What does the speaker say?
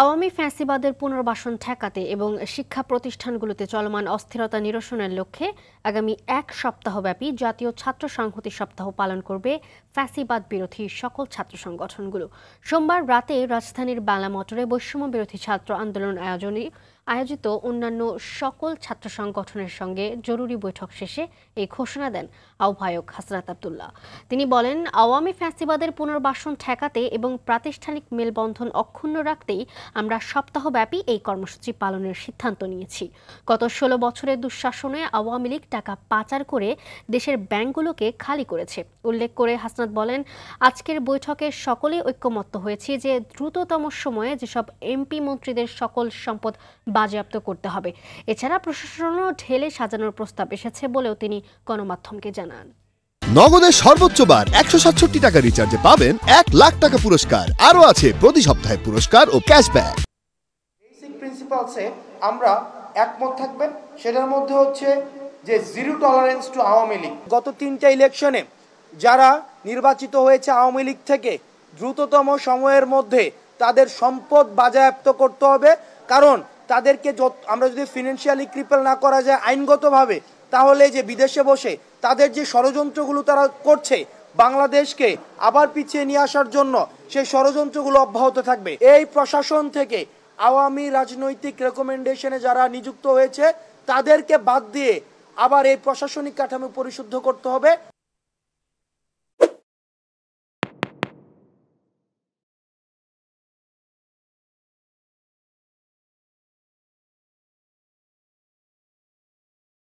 আওয়ামী ফ্যাসিবাদের পুনর্বাসন ঠেকাতে এবং শিক্ষা প্রতিষ্ঠানগুলোতে চলমান অস্থিরতা নিরসনের লক্ষ্যে আগামী এক সপ্তাহব্যাপী জাতীয় ছাত্র সংহতি সপ্তাহ পালন করবে ফ্যাসিবাদ বিরোধী সকল ছাত্র সংগঠনগুলো। সোমবার রাতে রাজধানীর বাংলা মোটরে বৈষম্য বিরোধী ছাত্র আন্দোলন আয়োজিত অন্যান্য সকল ছাত্র সংগঠনের সঙ্গে জরুরি বৈঠক শেষে এই ঘোষণা দেন আহ্বায়ক হাসনাত আব্দুল্লাহ। তিনি বলেন, আওয়ামী ফ্যাসিবাদের পুনর্বাসন ঠেকাতে এবং প্রাতিষ্ঠানিক মেলবন্ধন অক্ষুণ্ণ রাখতেই আমরা সপ্তাহব্যাপী এই কর্মসূচি পালনের সিদ্ধান্ত নিয়েছি। গত ১৬ বছরের দুঃশাসনে আওয়ামী লীগ টাকা পাচার করে দেশের ব্যাংকগুলোকে খালি করেছে। উল্লেখ করে হাসনাত বলেন, আজকের বৈঠকে সকলেই ঐক্যমত্য হয়েছি যে দ্রুততম সময়ে যেসব এমপি মন্ত্রীদের সকল সম্পদ বাজেয়াপ্ত করতে হবে। এছাড়া প্রশাসনও ঢেলে সাজানোর প্রস্তাব এসেছে বলেও তিনি গণমাধ্যমকে জানান। নগদের সর্বোচ্চ বার ১৬৭ টাকা রিচার্জে পাবেন ১ লাখ টাকা পুরস্কার। আরও আছে প্রতি সপ্তাহে পুরস্কার ও ক্যাশব্যাক। বেসিক প্রিন্সিপালসে আমরা একমত থাকবেন, সেটার মধ্যে হচ্ছে যে zero tolerance two Awami League. গত ৩টা ইলেকশনে যারা নির্বাচিত হয়েছে আওয়ামী লীগ থেকে দ্রুততম সময়ের মধ্যে তাদের সম্পদ বাজেয়াপ্ত করতে হবে, কারণ তাদেরকে আমরা যদি ফিনান্সিয়ালি ক্রিপল না করা যায় আইনগতভাবে, তাহলে যে বিদেশে বসে তাদের যে ষড়যন্ত্রগুলো তারা করছে বাংলাদেশকে আবার পিছিয়ে নিয়ে আসার জন্য, সেই ষড়যন্ত্রগুলো অব্যাহত থাকবে। এই প্রশাসন থেকে আওয়ামী রাজনৈতিক রেকমেন্ডেশনে যারা নিযুক্ত হয়েছে তাদেরকে বাদ দিয়ে আবার এই প্রশাসনিক কাঠামো পরিশুদ্ধ করতে হবে।